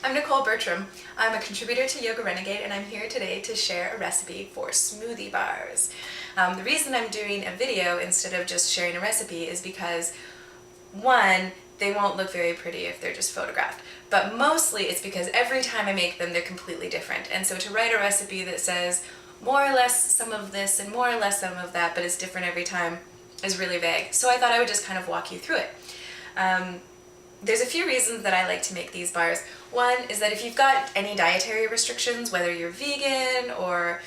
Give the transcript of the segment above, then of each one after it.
I'm Nicole Bertram. I'm a contributor to Yoga Renegade, and I'm here today to share a recipe for smoothie bars. The reason I'm doing a video instead of just sharing a recipe is because, one, they won't look very pretty if they're just photographed, but mostly it's because every time I make them they're completely different, and so to write a recipe that says more or less some of this and more or less some of that, but it's different every time, is really vague. So I thought I would just kind of walk you through it. There's a few reasons that I like to make these bars. One is that if you've got any dietary restrictions, whether you're vegan or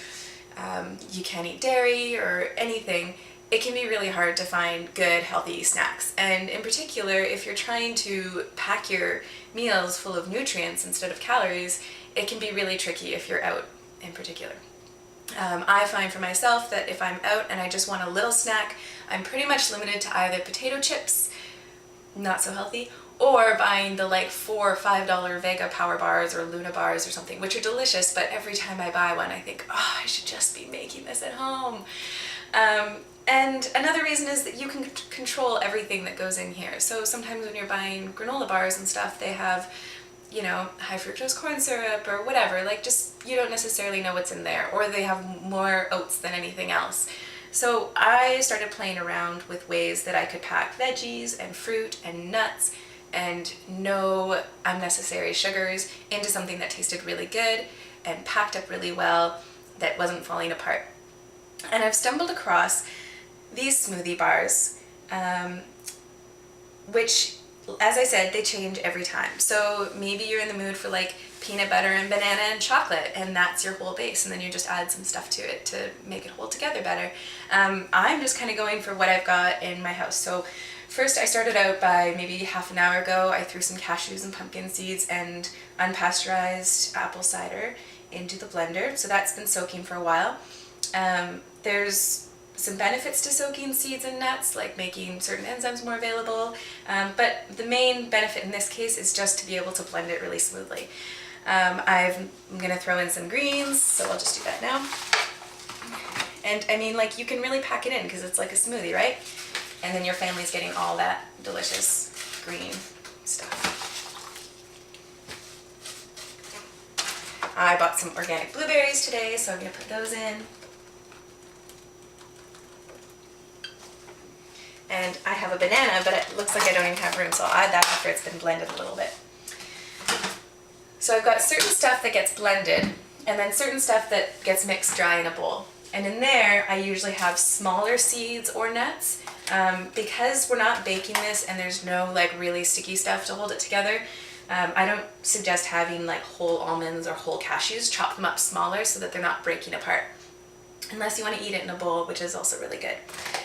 you can't eat dairy or anything, it can be really hard to find good, healthy snacks. And in particular, if you're trying to pack your meals full of nutrients instead of calories, it can be really tricky if you're out in particular. I find for myself that if I'm out and I just want a little snack, I'm pretty much limited to either potato chips, not so healthy, or buying the like $4 or $5 Vega Power Bars or Luna Bars or something, which are delicious, but every time I buy one I think, oh, I should just be making this at home. And another reason is that you can control everything that goes in here. So sometimes when you're buying granola bars and stuff, they have, you know, high fructose corn syrup or whatever, like just, you don't necessarily know what's in there, or they have more oats than anything else. So I started playing around with ways that I could pack veggies and fruit and nuts and no unnecessary sugars into something that tasted really good and packed up really well, that wasn't falling apart. And I've stumbled across these smoothie bars, which, as I said, they change every time. So maybe you're in the mood for like peanut butter and banana and chocolate, and that's your whole base, and then you just add some stuff to it to make it hold together better. I'm just kind of going for what I've got in my house. So first I started out by maybe half an hour ago, I threw some cashews and pumpkin seeds and unpasteurized apple cider into the blender. So that's been soaking for a while. There's some benefits to soaking seeds and nuts, like making certain enzymes more available, but the main benefit in this case is just to be able to blend it really smoothly. I'm going to throw in some greens, so I'll just do that now. And I mean, like, you can really pack it in because it's like a smoothie, right? And then your family's getting all that delicious green stuff. I bought some organic blueberries today, so I'm going to put those in. And I have a banana, but it looks like I don't even have room, so I'll add that after it's been blended a little bit. So I've got certain stuff that gets blended, and then certain stuff that gets mixed dry in a bowl. And in there, I usually have smaller seeds or nuts. Because we're not baking this and there's no like really sticky stuff to hold it together, I don't suggest having like whole almonds or whole cashews. Chop them up smaller so that they're not breaking apart, unless you want to eat it in a bowl, which is also really good.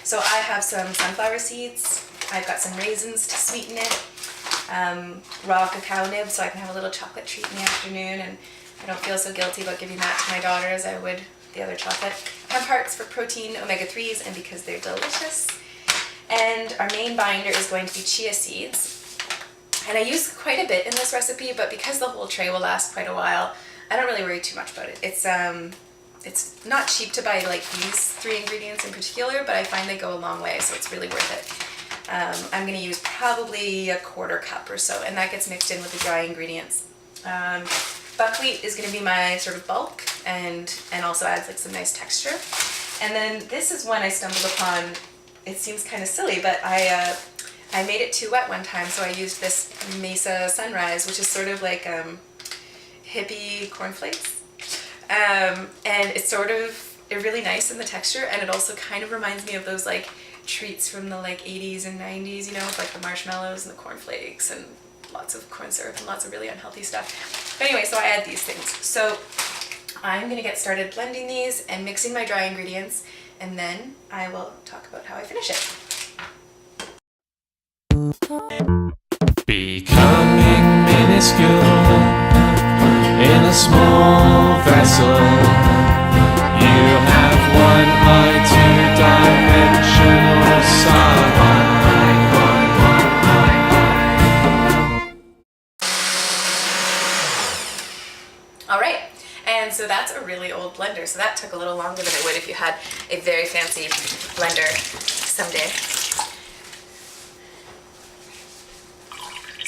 So I have some sunflower seeds, I've got some raisins to sweeten it, raw cacao nibs so I can have a little chocolate treat in the afternoon, and I don't feel so guilty about giving that to my daughter as I would the other chocolate. Hemp hearts for protein, omega-3s, and because they're delicious. And our main binder is going to be chia seeds. And I use quite a bit in this recipe, but because the whole tray will last quite a while, I don't really worry too much about it. It's not cheap to buy like these 3 ingredients in particular, but I find they go a long way, so it's really worth it. I'm going to use probably a 1/4 cup or so, and that gets mixed in with the dry ingredients. Buckwheat is going to be my sort of bulk, and also adds like some nice texture. And then this is one I stumbled upon. It seems kind of silly, but I made it too wet one time, so I used this Mesa Sunrise, which is sort of like hippie cornflakes. And it's really nice in the texture, and it also kind of reminds me of those like treats from the like 80s and 90s, you know, with like the marshmallows and the cornflakes and lots of corn syrup and lots of really unhealthy stuff. But anyway, so I add these things. So I'm going to get started blending these and mixing my dry ingredients, and then I will talk about how I finish it. Becoming minuscule in a small vessel, you have one eye, 2-dimensional sun. All right, and so that's a really old blender, so that took a little longer than it would if you had a very fancy blender someday.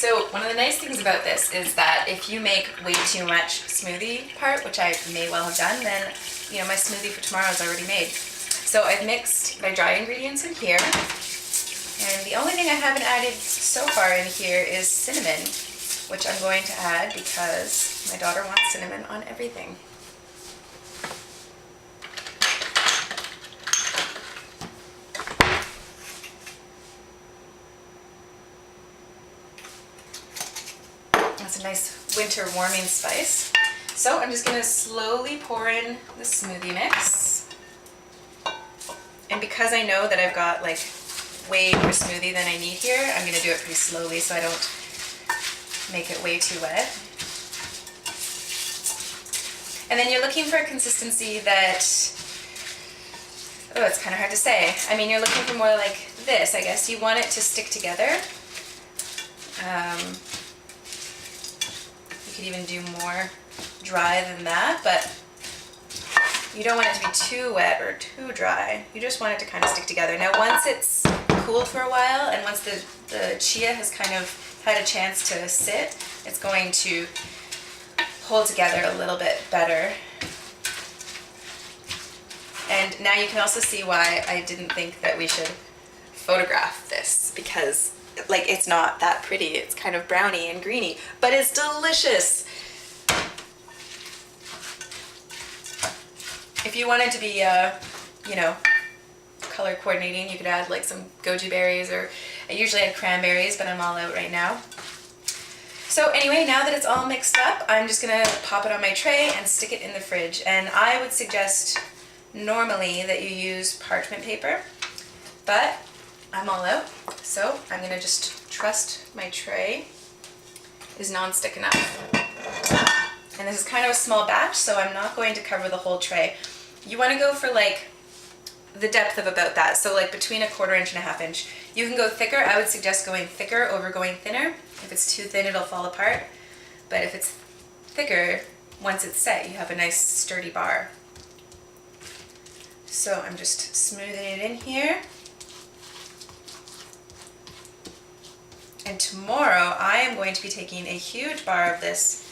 So one of the nice things about this is that if you make way too much smoothie part, which I may well have done, then my smoothie for tomorrow is already made. So I've mixed my dry ingredients in here, and the only thing I haven't added so far in here is cinnamon, which I'm going to add because my daughter wants cinnamon on everything. That's a nice winter warming spice. So I'm just going to slowly pour in the smoothie mix. And because I know that I've got like way more smoothie than I need here, I'm going to do it pretty slowly so I don't make it way too wet. And then you're looking for a consistency that, oh, it's kind of hard to say. I mean, you're looking for more like this, I guess. You want it to stick together. You could even do more dry than that, but you don't want it to be too wet or too dry. You just want it to kind of stick together. Now, once it's cooled for a while and once the chia has kind of had a chance to sit, it's going to hold together a little bit better. And now you can also see why I didn't think that we should photograph this, because like it's not that pretty. It's kind of browny and greeny, but it's delicious. If you wanted to be, color coordinating, you could add like some goji berries, or I usually add cranberries, but I'm all out right now. So anyway, now that it's all mixed up, I'm just gonna pop it on my tray and stick it in the fridge. And I would suggest normally that you use parchment paper, but I'm all out, so I'm gonna just trust my tray is non-stick enough. And this is kind of a small batch, so I'm not going to cover the whole tray. You want to go for like the depth of about that, so like between 1/4 inch and 1/2 inch. You can go thicker. I would suggest going thicker over going thinner. If it's too thin, it'll fall apart. But if it's thicker, once it's set, you have a nice sturdy bar. So I'm just smoothing it in here. And tomorrow I am going to be taking a huge bar of this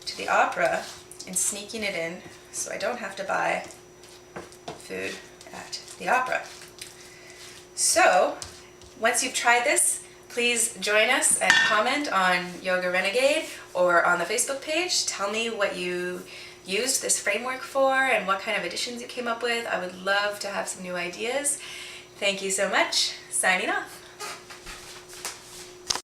to the opera and sneaking it in so I don't have to buy food at the opera. So once you've tried this, please join us and comment on Yoga Renegade or on the Facebook page. Tell me what you used this framework for and what kind of additions you came up with. I would love to have some new ideas. Thank you so much. Signing off.